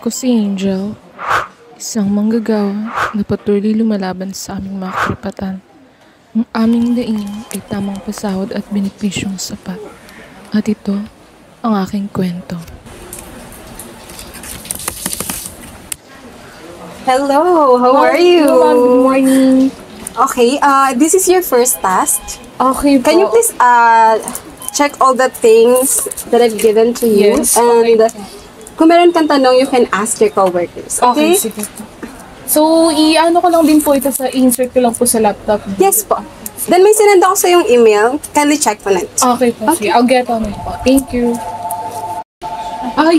Ako si Angel, isang manggagawa na patuloy lumalaban sa aming mga karapatan. Ang aming daing ay tamang pasahod at benepisyong sapat. At ito ang aking kwento. Hello, how are you? Hello, ma'am. Good morning. Okay, this is your first task. Okay po. Can you please check all the things that I've given to you? Yes, okay And po. kung meron kang tanong, you can ask your coworkers. Okay, Okay? sige po. So, i-ano ko lang din po ito insert ko lang po sa laptop. Yes po. Then may sinend ako sa yung email. Kindly check po na. Okay po, sige. I'll get on it po. Thank you.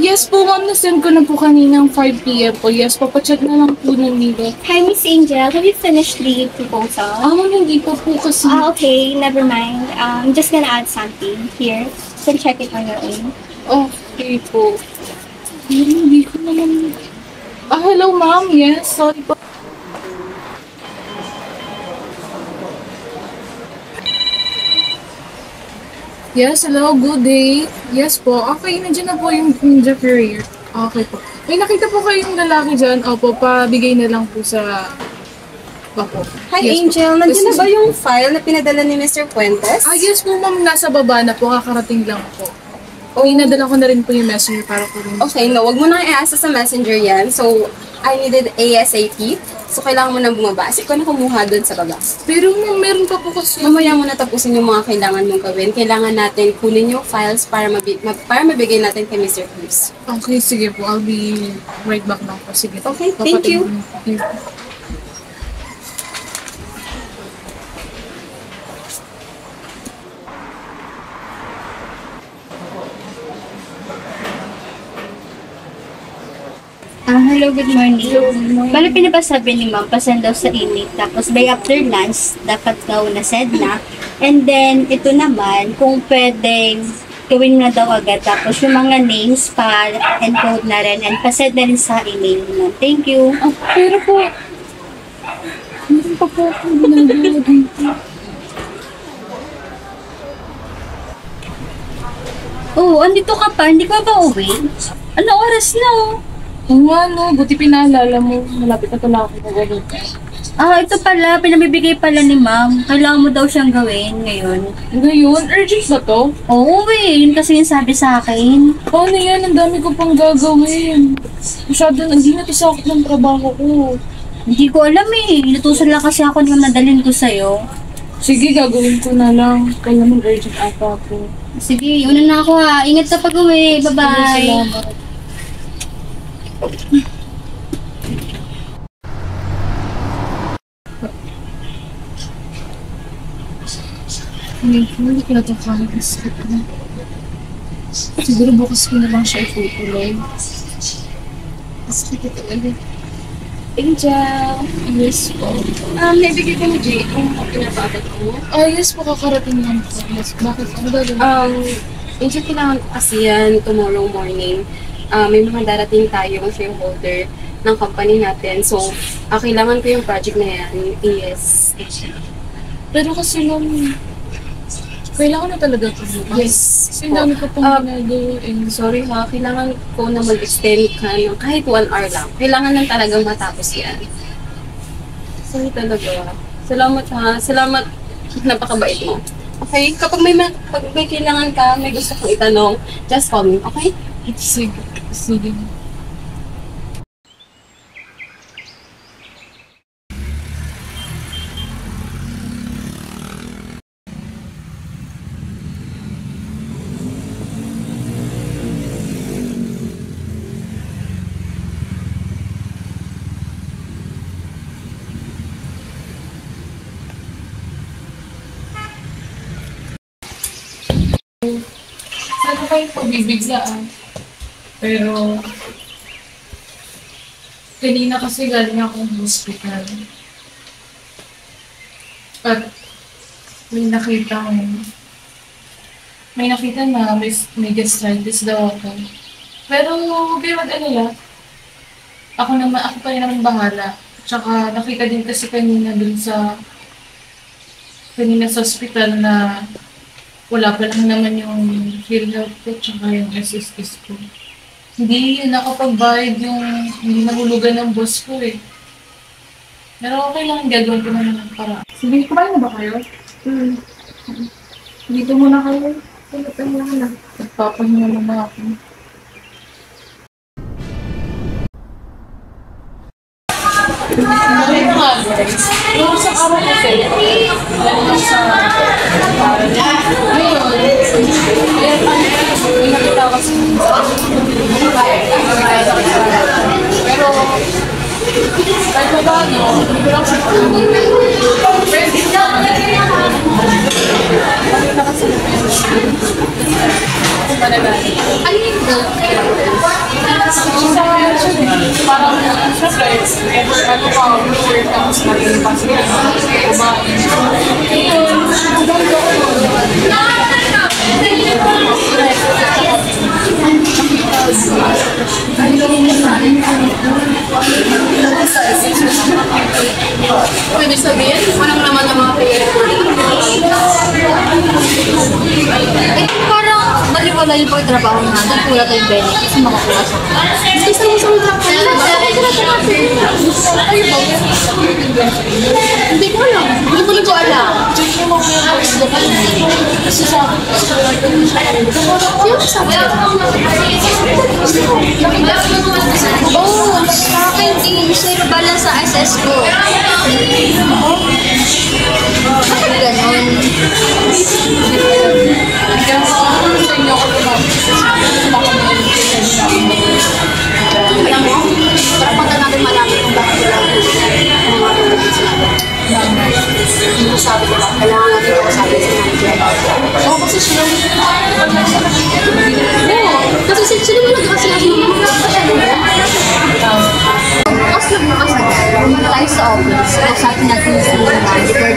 Yes po, ma'am. Nasend ko na po kaninang 5 p.m. po. Yes po, pacheck na lang po ng nila. Hi, Miss Angel. Have you finished the proposal? Ma'am, hindi pa po kasi. Okay. Never mind. I'm just gonna add something here. You can check it on your own. Okay po. Hindi ko naman. Hello, ma'am. Yes, sorry po. Yes, hello. Good day. Yes po. Okay, nandiyan na po yung Ninja Courier. Okay po. May nakita po kayong lalaki dyan. Opo, pabigay na lang po sa... Opo. Hi, Yes po. Angel. Nandiyan na Yes, ba yung file na pinadala ni Mr. Puentes? Yes po, ma'am. Nasa baba na po. Kakarating lang po. Inadala ko na rin po yung messenger para po rin. Okay, no. Wag mo nang i-asa sa messenger yan. So, I needed ASAP. So, kailangan mo nang bumaba. Kasi ikaw na kumuha doon sa baba. Pero ma'am, meron pa po kasi. Mamaya mo na tapusin yung mga kailangan mong gawin. Kailangan natin kunin yung files para mabigay natin kay Mr. Cruz. Okay, sige po. I'll be right back now po. Sige. Okay, thank you. Thank you. Hello, good morning. Bale, pinapasabi ni ma'am, pasend daw sa email. Tapos, by after lunch, dapat daw na-send na. And then, ito naman, kung pwedeng gawin na daw agad. Tapos, yung mga names pa, encode na rin. And pasend na rin sa email mo. Thank you. Pero po, meron pa po akong ginagawa dito. Oh, andito ka pa. Hindi ka ba uwi? Ano oras na oh? Oo nga, no. Buti pinaalala mo. Malapit na pala ako mag-uwi. Ito pala. Pinamibigay pala ni ma'am. Kailangan mo daw siyang gawin ngayon. Ngayon, urgent ba to? Oo Yun kasi yung sabi sa akin. Paano yan? Ang dami ko pang gagawin. Masyado, hindi na tisakot ng trabaho ko. Hindi ko alam Inutusan lang kasi ako yung nadalhin ko sa'yo. Sige, gagawin ko na lang. Kaya naman urgent ata ako. Sige, una na ako ha. Ingat ka pag uwi. Bye-bye. Salamat. Hindi ko na ito kaya. Siguro bukas ko na lang siya itutuloy. Sige ito ulit. Angel! Yes po. Naibigay ko ni Jay kung pinapagod mo. Yes po, kakarating lang po. Yes, bakit? Ano gagawin? Angel, kailangan kasi yan tomorrow morning. May mga darating tayong shareholder ng company natin. So, kailangan ko yung project na yan. Yes. Pero kasi ma'am, kailangan na talaga ito bukas. Yes. Kasi ang dami ko pang ginagawa. Sorry ha, kailangan ko na mag-extend ka ng kahit 1 hour lang. Kailangan lang talagang matapos yan. Sorry talaga. Salamat ha. Salamat. Napakabait mo. Okay? Kapag may kailangan ka, may gusto kong itanong, just call me. Okay? Sige. Sige. Sana kayo pabibiglaan. Pero, kanina kasi galing akong hospital. At may nakita na may gastritis daw ako. Pero, huwag kayo mag-alala. Ako pa rin naman bahala. Tsaka, nakita din kasi kanina sa hospital na wala pa lang naman yung PhilHealth ko tsaka yung SSS ko. Hindi nakapagbayad yung hindi nahulugan ng boss ko eh. Pero okay lang, gagawin ko naman ng paraan. Sige, kumain na ba kayo? Dito muna kayo. Tayo na. Nagpapahinga naman ako. Ano yung mga guys? Yung isang araw kasi, lalo na sa ngayon, may nakita kasi pero kahit na ba, hindi ko lang siya pwede na makita kasi managalit. Ano yung goal? Parang, syempre, ano pa, work tapos maging pasiyan, kumain. Pwede sabihin, walang naman ng mga Parang baliwala yung pagtrabaho natin, kulat yung benefits, makakuha sa Isa mo sa mga Hindi ko alam. Hindi ko alam. Check mo mga hours na kasi sa akin, Yung sabi Oo, sa akin, zero balance sa SS ko. Bakit ganon? kaya sa inyo ako Alam mo, para pagka natin malaman kung bakit wala ang mga tulad sila. Yung sabi ko lang, kailangan natin kausapin sa manager. Oo, kasi sila Kasi sila mo nag-kasi Bukas na bukas agad. Pumunta tayo sa office. Kausapin natin yung senior manager,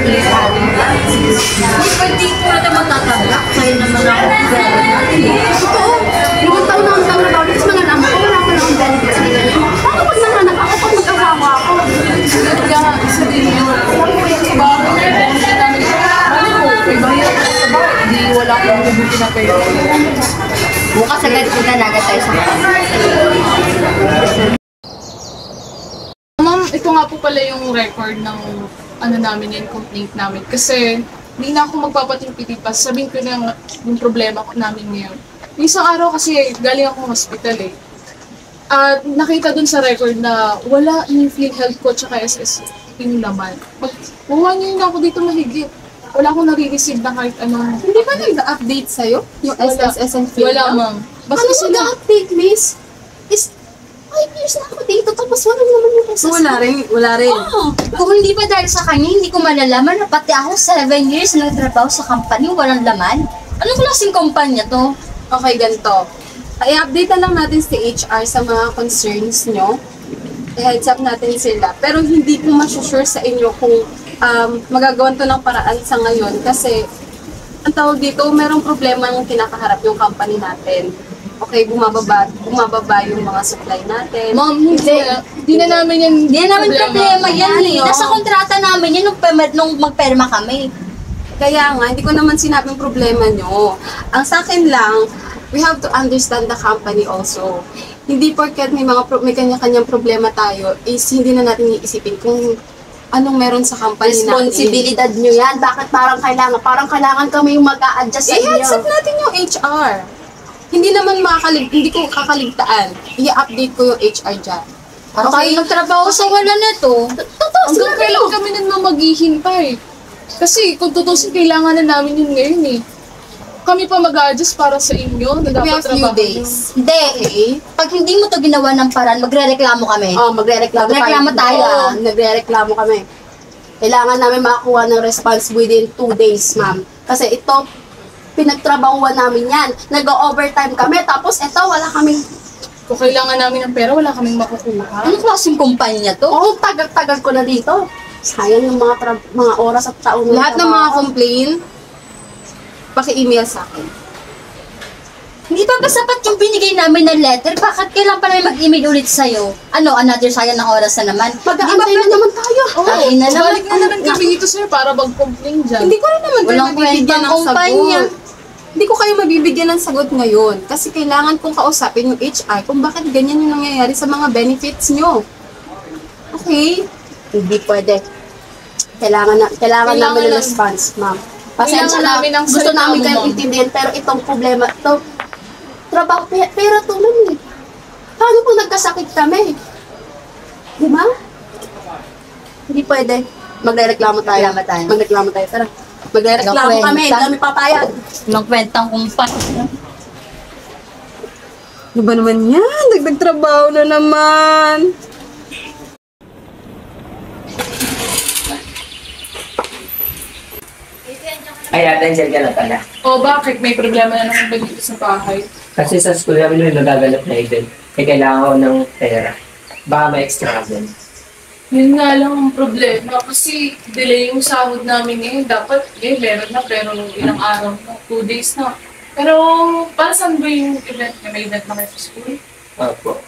Pwede ko natin matatanggap. Kaya naman ako benefits. Totoo. Ilang taon na ang taon na bago. Tapos mga naman ko, wala ko na ang benefits nila. Paano pag nanganak ako, pag mag-asawa ako? kaya isa din yun. Sa bahay, hindi namin may bayad ako sa bahay. Hindi wala akong mabuti na pera. bukas agad punta na agad tayo sa Ma'am, ito nga po pala yung record ng ano namin yung complaint namin. Kasi hindi na ako magpapatimpiti pa. Sabihin ko na yung problema ko namin ngayon. Yung isang araw kasi galing akong hospital eh. At nakita dun sa record na wala yung PhilHealth ko tsaka SS yung laman. Buwan nyo na ako dito mahigit. Wala akong nare-receive na kahit anong... Hindi ba nag-update sa'yo? Yung SSS and Wala, PhilHealth? ma'am. Ano nag-update, miss? Is 5 years na ako dito, tapos wala naman yung SSS. Wala rin. Oo. Kung hindi pa dahil sa kanya, hindi ko malalaman na pati ako 7 years nagtrabaho sa company, walang laman. Anong klaseng kumpanya to? Okay, ganito. I-update na lang natin si HR sa mga concerns nyo. I-heads up natin sila. Pero hindi ko masusure sa inyo kung magagawan to ng paraan sa ngayon. Kasi, ang tawag dito, merong problema yung kinakaharap yung company natin. Okay, bumababa yung mga supply natin. Ma'am, hindi na namin yan Hindi namin problema yan eh. no? Nasa kontrata namin yan nung magperma kami. Kaya nga, hindi ko naman sinabing problema nyo. Ang sa akin lang, we have to understand the company also. Hindi porket may kanya-kanyang problema tayo, is hindi na natin iisipin kung anong meron sa company natin. Responsibilidad nyo yan. Bakit parang kailangan kami yung mag-a-adjust sa I-heads inyo. up natin yung HR. Hindi naman hindi ko kakaligtaan. I-update ko yung HR dyan. Para kayo nagtrabaho sa wala nito. Totoo, Hanggang kailan kami na maghihintay? Kasi kung tutusin, kailangan na namin yun ngayon eh. Kami pa mag-a-adjust para sa inyo na We dapat have few trabaho days. Hindi. Okay? Pag hindi mo to ginawa ng paraan, magre-reklamo kami. Oh, magre-reklamo Magreklamo tayo. Oo, nagre-reklamo kami. Kailangan namin makakuha ng response within 2 days, ma'am. Kasi ito, pinagtrabahuan namin yan. Nag-overtime kami, tapos ito, wala kaming... Kung kailangan namin ng pera, wala kaming makukuha. Anong klaseng kumpanya to? Oo, tagal-tagal ko na dito. Sayang yung mga oras at taon. Lahat ng mga complaint, paki-email sa akin. Hindi pa ba sapat yung binigay namin na letter? Bakit kailan pa namin mag-email ulit sa'yo? Ano, another sayang ng oras na naman? Mag-aantay na naman tayo. Ay, na naman. Balik na naman kami dito sir para mag-complain dyan. Hindi ko rin naman Walang kayo nabibigyan kwentang ng kumpanya. sagot. Hindi ko kayo mabibigyan ng sagot ngayon kasi kailangan kong kausapin yung HR kung bakit ganyan yung nangyayari sa mga benefits nyo. Okay? Hindi pwede. Kailangan namin ng response, ma'am. Pasensya na, namin ang gusto salita namin mo, kayong ma'am. intindihin, pero itong problema, trabaho, pera to, ma'am. Eh. Paano kung nagkasakit kami? Di ba? Hindi pwede. Magrereklamo tayo. Magreklamo tayo. Tara. Magrereklamo kami. Hindi kami papayag. Magkwentang kumpas. Ano ba naman yan? Dagdag trabaho na naman. Ay, ate, andyan ka na pala. O bakit? May problema na naman ba dito sa bahay? Kasi sa school namin may magaganap na event. Eh, kailangan ko ng pera. Baka may extra ka din. Yun nga lang ang problema kasi delay yung sahod namin ngayon. Dapat, meron na pero ilang araw na, 2 days na. Pero para saan ba yung event na may event na kayo sa school? Opo.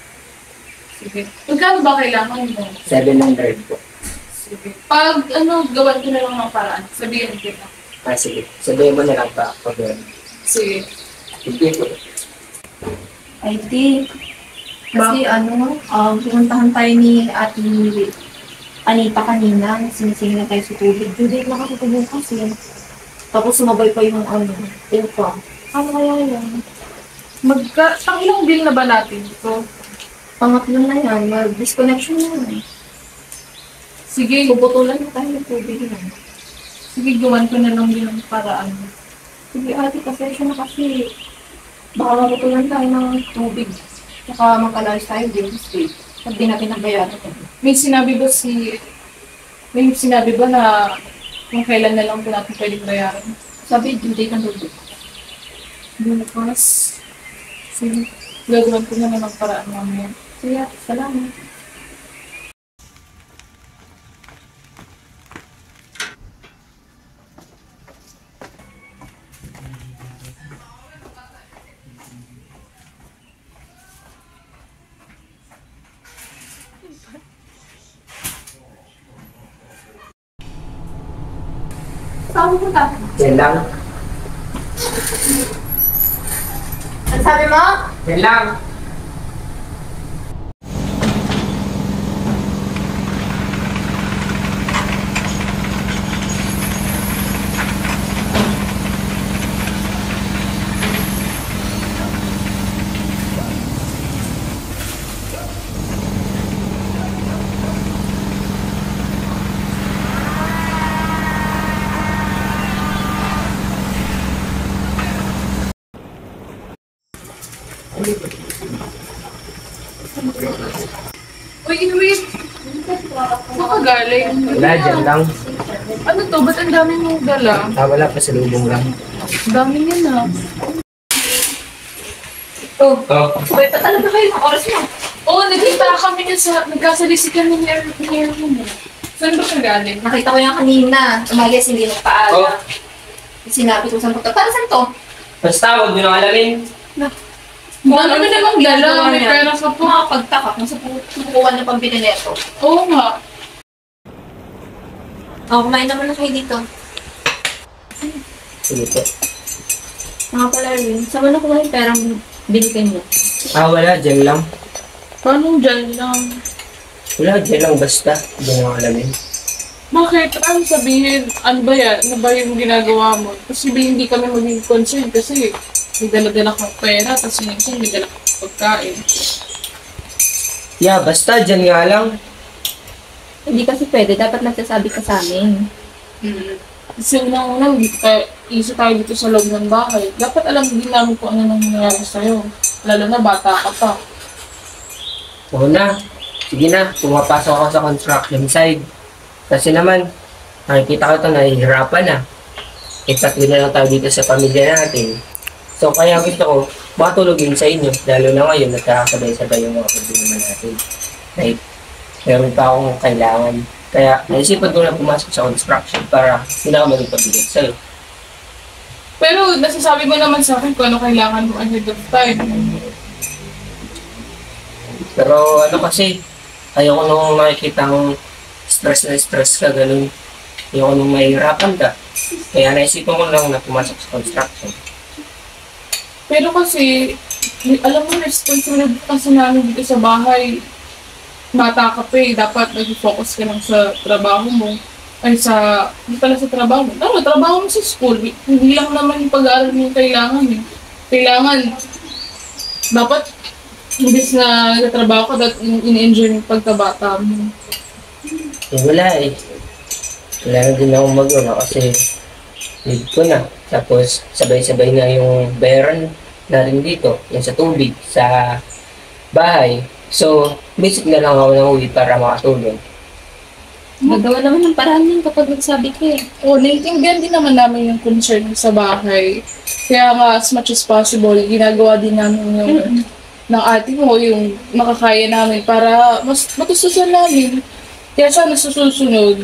Sige. Magkano ba kailangan mo? 700 po. Sige. Pag gawan ko na lang ng paraan, sabihin kita. Ah, sige. Sabihin mo na lang pa ako doon. Sige. Sige po. Ay, di. Kasi pumuntahan tayo ni Ate Anita kanina. Sinisingin na tayo sa tubig. Hindi na kasi ito bukas eh. Tapos sumabay pa yung ilpa. Ano kaya yan? Ilang bill na ba natin ito? Pangatlo na yan. Mag-disconnection na yan. Sige, Puputulan na tayo ng tubig na. sige, gawan ko na lang din ang paraan. Sige, Ate, pasensya na kasi baka maputulan tayo ng tubig. Saka magkalayos tayo din sa state. Pag di natin nabayaran ito. May sinabi ba na kung kailan na lang po natin pwedeng bayaran? Sabi, due date ng tubig. Bukas. Sige, gagawin ko na lang ang paraan mamaya. Sige, Ate, salamat. Saan mo punta? Yan lang. Ano sabi mo? Yan lang. Uy, Inuit! Saan ka galing? Wala, dyan lang. Ano to? Ba't ang dami mong dala? Ah, wala pa sa lubong lang. Ang dami niya na. Oh. Sabay pa talaga kayo ng oras mo. Oo, nagkasalisikan ni Erwin. Saan ba siya galing? Nakita ko yan kanina. Umagas, hindi nagpaalam. Oh. Sinabi ko sa punta. Para saan to? Basta, huwag nyo nang alamin. Ano ka namang dala? May pera ka po. Nakapagtaka kung sa pukuhan na pambili neto. Oo nga. Kumain naman na kayo dito. Sige po. Mga pala rin. Saan mo na kuha yung perang binigay mo? Ah, wala, dyan lang. Paano dyan lang? Wala, dyan lang basta. Hindi nyo alamin. Bakit? Ano sabihin? Ano ba yan? Ano ba yung ginagawa mo? Kasi hindi kami maging concerned kasi may dala-dala kang pera tapos minsan may dala kang pagkain. Yeah, basta, dyan nga lang. Hindi kasi pwede. Dapat nagsasabi ka sa amin. Kasi unang-unang, isa tayo dito sa loob ng bahay. Dapat alam din namin kung ano nang nangyayari sa'yo. Lalo na bata ka pa. Oo na. Sige na, pumapasok ako sa construction side. Kasi naman, nakikita ko ito, nahihirapan na. Itatlo na lang tayo dito sa pamilya natin. So, kaya gusto ko, matulogin sa inyo. Lalo na ngayon, nagkakasabay-sabay yung mga problema natin. Like, meron pa akong kailangan. Kaya, naisipan ko na pumasok sa construction para hindi na ako magpabigay sa'yo. Pero nasasabi mo naman sa akin kung ano kailangan mo ahead of time. Pero ano kasi, ayoko nung makikita kong stress na stress ka, ganun. Ayoko nung mahihirapan ka. Kaya naisipan ko lang na pumasok sa construction. Pero kasi, alam mo, responsibility kasi namin dito sa bahay. Bata ka pa eh, dapat nag-focus ka lang sa trabaho mo. Ay hindi pala sa trabaho mo. Tama, trabaho mo sa school. Hindi lang naman yung pag-aaral mo yung kailangan eh. Kailangan, dapat, imbis na nagtatrabaho ka, dapat in-enjoy yung pagkabata mo. Eh, wala eh. Wala na din akong magawa kasi need ko na. Tapos sabay-sabay na yung bayaran natin dito, yung sa tubig, sa bahay. So, basic na lang ako ng uwi para makatulong. Nagawa naman ng paraan yun kapag nagsabi ka eh. O, naiintindihan din naman namin yung concern sa bahay. Kaya nga, as much as possible, ginagawa din namin yung ng ate mo, yung makakaya namin para mas matustusan namin. Kaya sana sa susunod,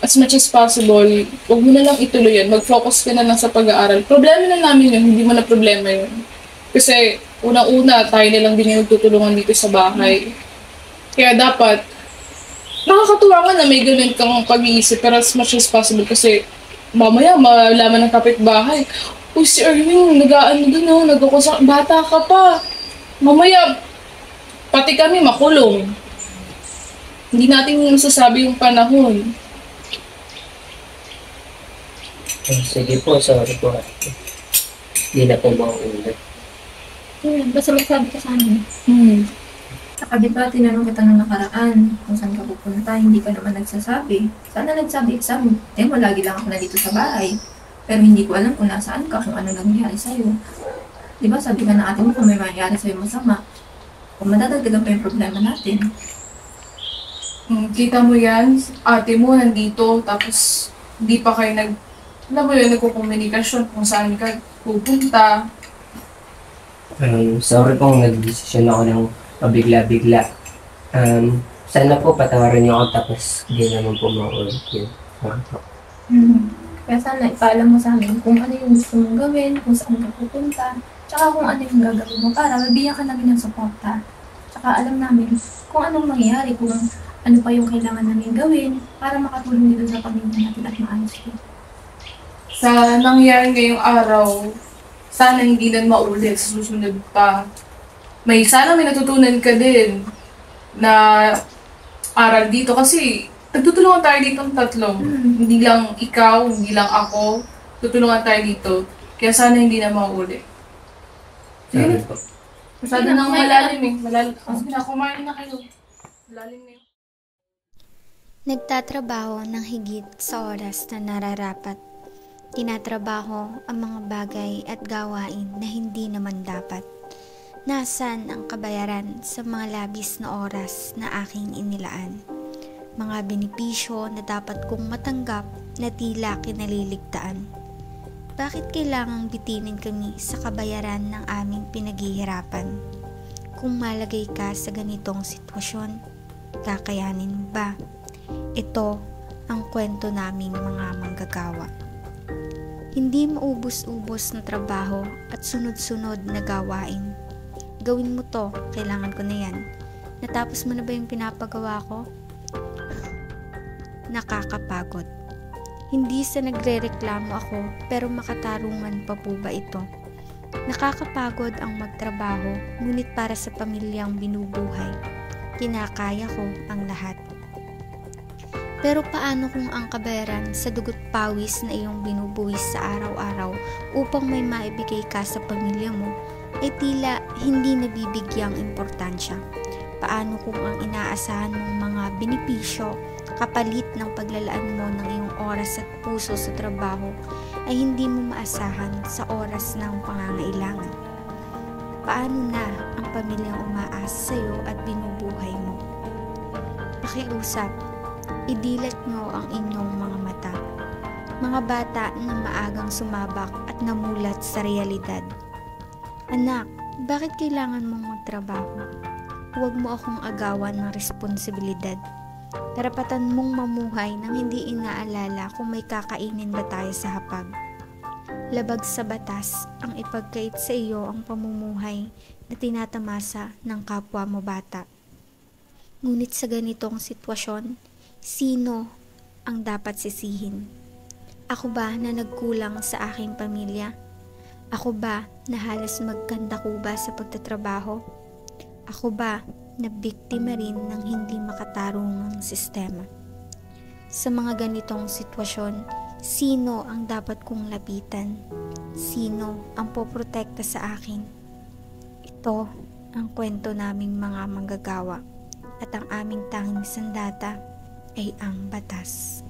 as much as possible, huwag mo na lang ituloy yan. Mag-focus ka na lang sa pag-aaral. Problema na namin yun, hindi mo na problema yun. Kasi, unang-una, tayo na lang din yung tutulungan dito sa bahay. Kaya dapat, nakakatuwa nga na may ganun kang pag-iisip, pero as much as possible kasi mamaya malaman ng kapitbahay, uy, si Erwin, nag-aano dun oh, nagkukusa, bata ka pa. Mamaya, pati kami makulong. Hindi natin masasabi yung panahon. Sige po, sorry po. Hindi na po mauulit. Basta magsabi ka sa amin. Saka diba, tinanong kita nung nakaraan kung saan ka pupunta, hindi ka naman nagsasabi. Sana nagsabi ka sa amin. Mo, lagi lang ako na dito sa bahay. Pero hindi ko alam kung nasaan ka, kung ano nangyari sa'yo. Diba, sabi ka ng ate mo kung may mangyari sa'yo masama. Kung madadagdagan pa yung problema natin. Kita mo yan, ate mo nandito, tapos hindi pa kayo alam mo yun, nagkukomunikasyon kung saan ka pupunta. Sorry kung nag-desisyon ako ng pabigla-bigla. Sana po patawarin niyo ako tapos hindi naman po maulit yun. Kaya sana ipaalam mo sa amin kung ano yung gusto mong gawin, kung saan ka pupunta, tsaka kung ano yung gagawin mo para mabigyan ka namin ng suporta. Tsaka alam namin kung anong mangyayari, kung ano pa yung kailangan namin gawin para makatulong dito sa pamilya natin at maayos ko. Sa nangyari ngayong araw, sana hindi na maulit sa susunod pa. Sana may natutunan ka din na aral dito kasi nagtutulungan tayo dito ng tatlo. Hindi lang ikaw, hindi lang ako. Tutulungan tayo dito. Kaya sana hindi na maulit. Sorry po. Masyado nang malalim eh. Sige na, kumain na kayo. Malalim na yun. Nagtatrabaho ng higit sa oras na nararapat. Tinatrabaho ang mga bagay at gawain na hindi naman dapat. Nasaan ang kabayaran sa mga labis na oras na aking inilaan? Mga benepisyo na dapat kong matanggap na tila kinaliligtaan. Bakit kailangang bitinin kami sa kabayaran ng aming pinaghihirapan? Kung malagay ka sa ganitong sitwasyon, kakayanin mo ba? Ito ang kwento naming mga manggagawa. Hindi maubos-ubos na trabaho at sunod-sunod na gawain. Gawin mo to, kailangan ko na yan. Natapos mo na ba yung pinapagawa ko? Nakakapagod. Hindi sa nagrereklamo ako, pero makatarungan pa po ba ito? Nakakapagod ang magtrabaho, ngunit para sa pamilyang binubuhay. Kinakaya ko ang lahat. Pero paano kung ang kabayaran sa dugot pawis na iyong binubuwis sa araw-araw upang may maibigay ka sa pamilya mo ay tila hindi nabibigyang importansya? Paano kung ang inaasahan mong mga benepisyo kapalit ng paglalaan mo ng iyong oras at puso sa trabaho ay hindi mo maasahan sa oras ng pangangailangan? Paano na ang pamilyang umaasa sa iyo at binubuhay mo? Pakiusap. Idilat nyo ang inyong mga mata. Mga bata na maagang sumabak at namulat sa realidad. Anak, bakit kailangan mong magtrabaho? Huwag mo akong agawan ng responsibilidad. Karapatan mong mamuhay nang hindi inaalala kung may kakainin ba tayo sa hapag. Labag sa batas ang ipagkait sa iyo ang pamumuhay na tinatamasa ng kapwa mo bata. Ngunit sa ganitong sitwasyon, sino ang dapat sisihin? Ako ba na nagkulang sa aking pamilya? Ako ba na halos magkandakuba sa pagtatrabaho? Ako ba na biktima rin ng hindi makatarungang sistema? Sa mga ganitong sitwasyon, sino ang dapat kong lapitan? Sino ang poprotekta sa akin? Ito ang kwento naming mga manggagawa at ang aming tanging sandata ay ang batas.